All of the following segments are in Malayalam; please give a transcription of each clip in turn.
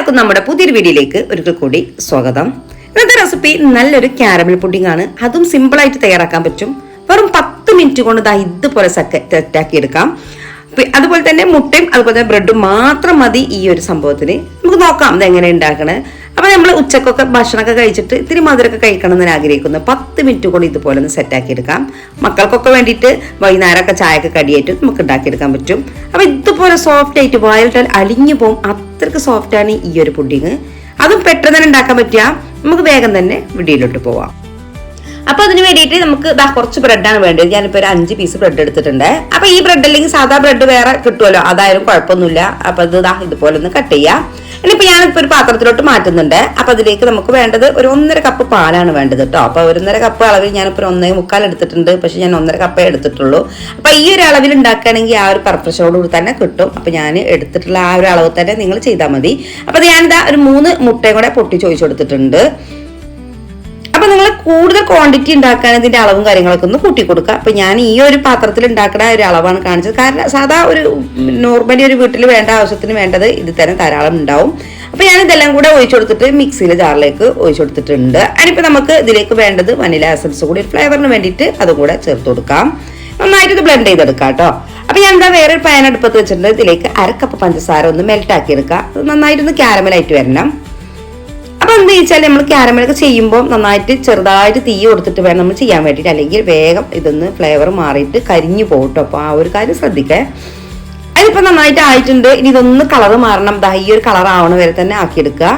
എല്ലാവർക്കും നമ്മുടെ പുതിയൊരു വീഡിയോയിലേക്ക് ഒരിക്കൽ കൂടി സ്വാഗതം. ഇന്നത്തെ റെസിപ്പി നല്ലൊരു കാരമൽ പുഡിംഗ് ആണ്. അതും സിമ്പിൾ ആയിട്ട് തയ്യാറാക്കാൻ പറ്റും. വെറും 10 മിനിറ്റ് കൊണ്ട് ഇതുപോലെ സെറ്റാക്കി എടുക്കാം. അതുപോലെ തന്നെ മുട്ടയും അതുപോലെ തന്നെ ബ്രെഡും മാത്രം മതി ഈ ഒരു സംഭവത്തിന്. നമുക്ക് നോക്കാം ഇത് എങ്ങനെ ഉണ്ടാക്കണേ. അപ്പൊ നമ്മൾ ഉച്ചക്കൊക്കെ ഭക്ഷണമൊക്കെ കഴിച്ചിട്ട് ഇത്തിരി മധുരമൊക്കെ കഴിക്കണം എന്ന് ആഗ്രഹിക്കുന്നു. 10 മിനിറ്റ് കൊണ്ട് ഇതുപോലെ ഒന്ന് സെറ്റാക്കി എടുക്കാം. മക്കൾക്കൊക്കെ വേണ്ടിയിട്ട് വൈകുന്നേരമൊക്കെ ചായയൊക്കെ കടിയായിട്ട് നമുക്ക് ഉണ്ടാക്കിയെടുക്കാൻ പറ്റും. അപ്പൊ ഇതുപോലെ സോഫ്റ്റ് ആയിട്ട് വായിലിട്ടാൽ അലിഞ്ഞു പോകും. അത്രയ്ക്ക് സോഫ്റ്റാണ് ഈ ഒരു പുഡിങ്. അതും പെട്ടെന്ന് തന്നെ ഉണ്ടാക്കാൻ പറ്റിയ നമുക്ക് വേഗം തന്നെ വീഡിയോയിലോട്ട് പോവാം. അപ്പൊ അതിന് വേണ്ടിയിട്ട് നമുക്ക് കുറച്ച് ബ്രെഡാണ് വേണ്ടത്. ഞാനിപ്പോ ഒരു 5 പീസ് ബ്രെഡ് എടുത്തിട്ടുണ്ട്. അപ്പൊ ഈ ബ്രെഡ് അല്ലെങ്കിൽ സാധാ ബ്രെഡ് വേറെ കിട്ടുമല്ലോ, അതായാലും കുഴപ്പമൊന്നുമില്ല. അപ്പൊ ഇത് ഇതുപോലെ ഒന്ന് കട്ട് ചെയ്യാം. ഇനിയിപ്പോ ഞാനിപ്പോ ഒരു പാത്രത്തിലോട്ട് മാറ്റുന്നുണ്ട്. അപ്പൊ അതിലേക്ക് നമുക്ക് വേണ്ടത് ഒരു 1.5 കപ്പ് പാലാണ് വേണ്ടത് കേട്ടോ. അപ്പൊ 1.5 കപ്പ് അളവിൽ ഞാനിപ്പോ 1.25 എടുത്തിട്ടുണ്ട്. പക്ഷെ ഞാൻ 1.5 കപ്പേ എടുത്തിട്ടുള്ളൂ. അപ്പൊ ഈ ഒരു അളവിൽ ഉണ്ടാക്കുകയാണെങ്കിൽ ആ ഒരു പെർഫെക്ഷനോടുകൂടി തന്നെ കിട്ടും. അപ്പൊ ഞാൻ എടുത്തിട്ടുള്ള ആ ഒരു അളവ് തന്നെ നിങ്ങൾ ചെയ്താൽ മതി. അപ്പൊ ഞാനിതാ ഒരു 3 മുട്ടയും കൂടെ പൊട്ടി ചോദിച്ചു കൊടുത്തിട്ടുണ്ട്. അപ്പൊ നിങ്ങൾ കൂടുതൽ ക്വാണ്ടിറ്റി ഉണ്ടാക്കാൻ ഇതിന്റെ അളവും കാര്യങ്ങളൊക്കെ ഒന്ന് കൂട്ടി കൊടുക്കുക. അപ്പൊ ഞാൻ ഈ ഒരു പാത്രത്തിൽ ഉണ്ടാക്കുന്ന ഒരു അളവാണ് കാണിച്ചത്. കാരണം സാധാ ഒരു നോർമലി ഒരു വീട്ടിൽ വേണ്ട ആവശ്യത്തിന് വേണ്ടത് ഇത് തന്നെ ധാരാളം ഉണ്ടാവും. അപ്പൊ ഞാൻ ഇതെല്ലാം കൂടെ ഒഴിച്ചു കൊടുത്തിട്ട് മിക്സിയിലെ ജാറിലേക്ക് ഒഴിച്ചു കൊടുത്തിട്ടുണ്ട്. അതിനിപ്പോ നമുക്ക് ഇതിലേക്ക് വേണ്ടത് വനില എസൻസ് കൂടി ഫ്ലേവറിന് വേണ്ടിയിട്ട് അതും കൂടെ ചേർത്ത് കൊടുക്കാം. നന്നായിട്ട് ഇത് ബ്ലെൻഡ് ചെയ്തെടുക്കാം കേട്ടോ. അപ്പൊ ഞാൻ വേറൊരു പാൻ അടുപ്പത്ത് വെച്ചിട്ടുണ്ട്. ഇതിലേക്ക് 1/2 കപ്പ് പഞ്ചസാര ഒന്ന് മെൽറ്റ് ആക്കി എടുക്കുക. നന്നായിട്ടൊന്ന് ക്യാരമലായിട്ട് വരണം. അപ്പൊ എന്താ വെച്ചാൽ നമ്മൾ ക്യാരമലൊക്കെ ചെയ്യുമ്പോൾ നന്നായിട്ട് ചെറുതായിട്ട് തീ കൊടുത്തിട്ട് വേണം നമ്മൾ ചെയ്യാൻ വേണ്ടിയിട്ട്. അല്ലെങ്കിൽ വേഗം ഇതൊന്ന് ഫ്ലേവർ മാറിയിട്ട് കരിഞ്ഞു പോകട്ടോ. അപ്പൊ ആ ഒരു കാര്യം ശ്രദ്ധിക്കേ. അതിനിപ്പോ നന്നായിട്ട് ആയിട്ടുണ്ട്. ഇനി ഇതൊന്ന് കളർ മാറണം. ഈ ഒരു കളർ ആവണ വരെ തന്നെ ആക്കിയെടുക്കുക.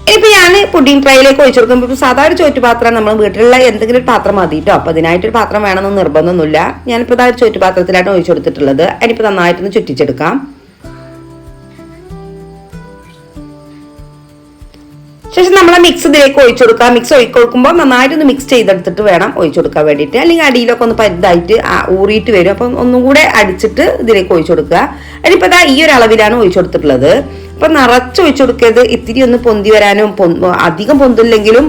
ഇനിയിപ്പോ ഞാൻ പുഡിംഗ് ട്രൈയിലേക്ക് ഒഴിച്ചു കൊടുക്കുമ്പോൾ സാധാരണ ചോറ്റുപാത്രം നമ്മൾ വീട്ടിലുള്ള എന്തെങ്കിലും ഒരു പാത്രം മതി കേട്ടോ. അപ്പൊ അതിനായിട്ടൊരു പാത്രം വേണമെന്ന് നിർബന്ധമൊന്നുമില്ല. ഞാനിപ്പോ ഒരു ചോറ്റുപാത്രത്തിലാണ് ഒഴിച്ചു കൊടുത്തിട്ടുള്ളത്. അതിനിപ്പോ നന്നായിട്ടൊന്ന് ചുറ്റിച്ചെടുക്കാം. ശേഷം നമ്മളെ മിക്സ് ഇതിലേക്ക് ഒഴിച്ചു കൊടുക്കുക. മിക്സ് ഒഴിക്കൊടുക്കുമ്പോൾ നന്നായിട്ടൊന്ന് മിക്സ് ചെയ്തെടുത്തിട്ട് വേണം ഒഴിച്ചു കൊടുക്കാൻ വേണ്ടിയിട്ട്. അല്ലെങ്കിൽ അടിയിലൊക്കെ ഒന്ന് പരുതായിട്ട് ഊറിയിട്ട് വരും. അപ്പം ഒന്നും കൂടെ അടിച്ചിട്ട് ഇതിലേക്ക് ഒഴിച്ചു കൊടുക്കുക. അതിനിപ്പോൾ ഈ ഒരു അളവിലാണ് ഒഴിച്ചു കൊടുത്തിട്ടുള്ളത്. അപ്പൊ നിറച്ച് ഒഴിച്ചു കൊടുക്കരുത്. ഇത്തിരി ഒന്ന് പൊന്തി വരാനും അധികം പൊന്തില്ലെങ്കിലും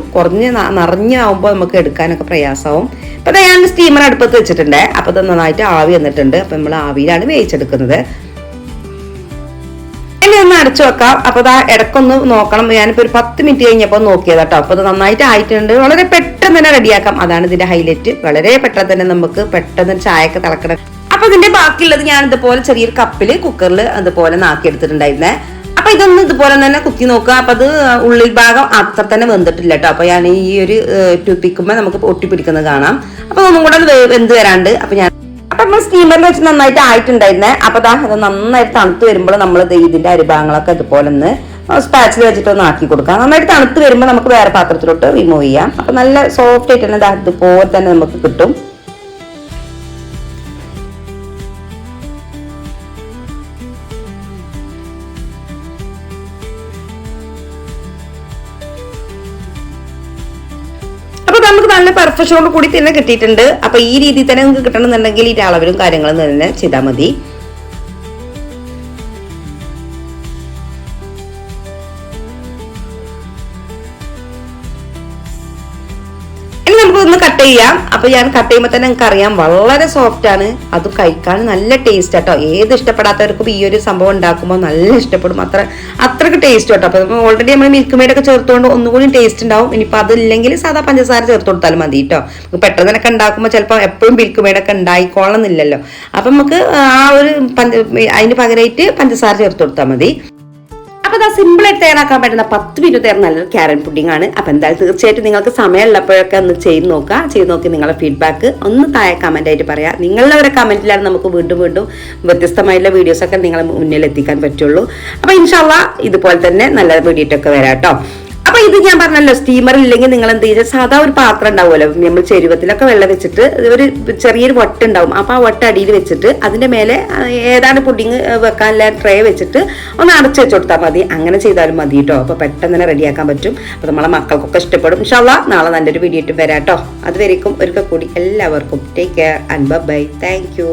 നിറഞ്ഞാവുമ്പോൾ നമുക്ക് എടുക്കാനൊക്കെ പ്രയാസമാവും. അപ്പൊ ഞാൻ സ്റ്റീമർ അടുപ്പത്ത് വെച്ചിട്ടുണ്ട്. അപ്പൊ ഇത് നന്നായിട്ട് ആവി വന്നിട്ടുണ്ട്. അപ്പൊ നമ്മൾ ആവിയിലാണ് വേവിച്ചെടുക്കുന്നത്. ഒന്ന് അടച്ചു വെക്കാം. അപ്പൊ ഇടക്കൊന്ന് നോക്കണം. ഞാനിപ്പോ ഒരു 10 മിനിറ്റ് കഴിഞ്ഞപ്പോ നോക്കിയത് കേട്ടോ. അപ്പൊ അത് നന്നായിട്ട് ആയിട്ടുണ്ട്. വളരെ പെട്ടെന്ന് തന്നെ റെഡിയാക്കാം. അതാണ് ഇതിന്റെ ഹൈലൈറ്റ്. വളരെ പെട്ടെന്ന് തന്നെ നമുക്ക് പെട്ടെന്ന് ചായയൊക്കെ തിളക്കണം. അപ്പൊ ഇതിന്റെ ബാക്കിയുള്ളത് ഞാൻ ഇതുപോലെ ചെറിയൊരു കപ്പില് കുക്കറിൽ അതുപോലെ നാക്കിയെടുത്തിട്ടുണ്ടായിരുന്നേ. അപ്പൊ ഇതൊന്നും ഇതുപോലെ തന്നെ കുത്തി നോക്കുക. അപ്പൊ അത് ഉള്ളിൽ ഭാഗം അത്ര തന്നെ വെന്തിട്ടില്ല കേട്ടോ. അപ്പൊ ഞാൻ ഈ ഒരു ടൂത്തിക്കുമ്പോ നമുക്ക് ഒട്ടിപ്പിടിക്കുന്നത് കാണാം. അപ്പൊ ഒന്നും കൂടെ വെന്ത് വരാണ്ട്. അപ്പൊ നമ്മൾ സ്റ്റീമറിൽ വെച്ച് നന്നായിട്ട് ആയിട്ടുണ്ടായിരുന്നേ. അപ്പൊ അത് നന്നായിട്ട് തണുത്ത് വരുമ്പോൾ നമ്മൾ ഇതിന്റെ അരിഭാഗങ്ങളൊക്കെ ഇതുപോലെ ഒന്ന് സ്പാച്ചിൽ വെച്ചിട്ട് ഒന്ന് ആക്കി കൊടുക്കാം. നന്നായിട്ട് തണുത്ത് വരുമ്പോൾ നമുക്ക് വേറെ പാത്രത്തിലോട്ട് റിമൂവ് ചെയ്യാം. അപ്പൊ നല്ല സോഫ്റ്റ് ആയിട്ട് തന്നെ ഇതുപോലെ തന്നെ നമുക്ക് കിട്ടും. നമുക്ക് നല്ല പെർഫെക്ഷനോട് കൂടി തന്നെ കിട്ടിയിട്ടുണ്ട്. അപ്പൊ ഈ രീതിയിൽ തന്നെ നമുക്ക് കിട്ടണമെന്നുണ്ടെങ്കിൽ ഈ അളവിലും കാര്യങ്ങളും തന്നെ ചെയ്താൽ മതി. നമുക്കൊന്ന് കട്ട് ചെയ്യാം. അപ്പൊ ഞാൻ കട്ട് ചെയ്യുമ്പോൾ തന്നെ നിങ്ങൾക്ക് അറിയാം വളരെ സോഫ്റ്റ് ആണ്. അതും കഴിക്കാൻ നല്ല ടേസ്റ്റ് കേട്ടോ. ഏത് ഇഷ്ടപ്പെടാത്തവർക്കും ഈ ഒരു സംഭവം ഉണ്ടാക്കുമ്പോൾ നല്ല ഇഷ്ടപ്പെടും. അത്രക്ക് ടേസ്റ്റ് കേട്ടോ. അപ്പൊ ഓൾറെഡി നമ്മൾ മിൽക്ക് മെയ്ഡ് ഒക്കെ ചേർത്തുകൊണ്ട് ഒന്നുകൂടി ടേസ്റ്റ് ഉണ്ടാവും. ഇനിയിപ്പോൾ അതില്ലെങ്കിൽ സാധാ പഞ്ചസാര ചേർത്ത് കൊടുത്താലും മതി കേട്ടോ. പെട്ടെന്ന് തന്നെ ഉണ്ടാക്കുമ്പോൾ ചിലപ്പോൾ എപ്പോഴും മിൽക്ക് മെയ്ഡ് ഒക്കെ ഉണ്ടായിക്കോളന്നില്ലല്ലോ. അപ്പൊ നമുക്ക് ആ ഒരു അതിന് പകരമായിട്ട് പഞ്ചസാര ചേർത്ത് കൊടുത്താൽ മതി. അപ്പൊ സിമ്പിൾ ആയിട്ട് തയ്യാറാക്കാൻ പറ്റുന്ന 10 മിനിറ്റ് നല്ലൊരു ക്യാരറ്റ് പുഡിംഗ് ആണ്. അപ്പൊ എന്തായാലും തീർച്ചയായിട്ടും നിങ്ങൾക്ക് സമയമുള്ളപ്പോഴൊക്കെ ഒന്ന് ചെയ്ത് നോക്കി നിങ്ങളുടെ ഫീഡ്ബാക്ക് ഒന്ന് താഴെ കമന്റ് ആയിട്ട് പറയാം. നിങ്ങളുടെ ഒരു കമന്റിലാണ് നമുക്ക് വീണ്ടും വ്യത്യസ്തമായിട്ടുള്ള വീഡിയോസ് ഒക്കെ നിങ്ങളെ മുന്നിൽ എത്തിക്കാൻ പറ്റുള്ളൂ. അപ്പൊ ഇൻഷാ അല്ലാഹ് ഇതുപോലെ തന്നെ നല്ല വീഡിയോ ഒക്കെ വരാം കേട്ടോ. അപ്പൊ ഇത് ഞാൻ പറഞ്ഞല്ലോ, സ്റ്റീമർ ഇല്ലെങ്കിൽ നിങ്ങൾ എന്ത് ചെയ്താൽ സാധാ ഒരു പാത്രം ഉണ്ടാവുമല്ലോ, നമ്മൾ ചെരുവത്തിലൊക്കെ വെള്ളം വെച്ചിട്ട് ഒരു ചെറിയൊരു വട്ട് ഉണ്ടാവും. അപ്പൊ ആ വട്ട് അടിയിൽ വെച്ചിട്ട് അതിന്റെ മേലെ ഏതാണ് പുഡിങ് വെക്കാനുള്ള ട്രേ വെച്ചിട്ട് ഒന്ന് അടച്ചു വെച്ച് കൊടുത്താൽ മതി. അങ്ങനെ ചെയ്താലും മതി കേട്ടോ. അപ്പൊ പെട്ടെന്ന് തന്നെ റെഡിയാക്കാൻ പറ്റും. അപ്പൊ നമ്മളെ മക്കൾക്കൊക്കെ ഇഷ്ടപ്പെടും. ഇൻഷാ അല്ലാഹ് നാളെ നല്ലൊരു വീഡിയോ ആയിട്ട് വരാം കേട്ടോ. അതുവരേക്കും ഒരിക്കൽ കൂടി എല്ലാവർക്കും take care and bye. Thank U.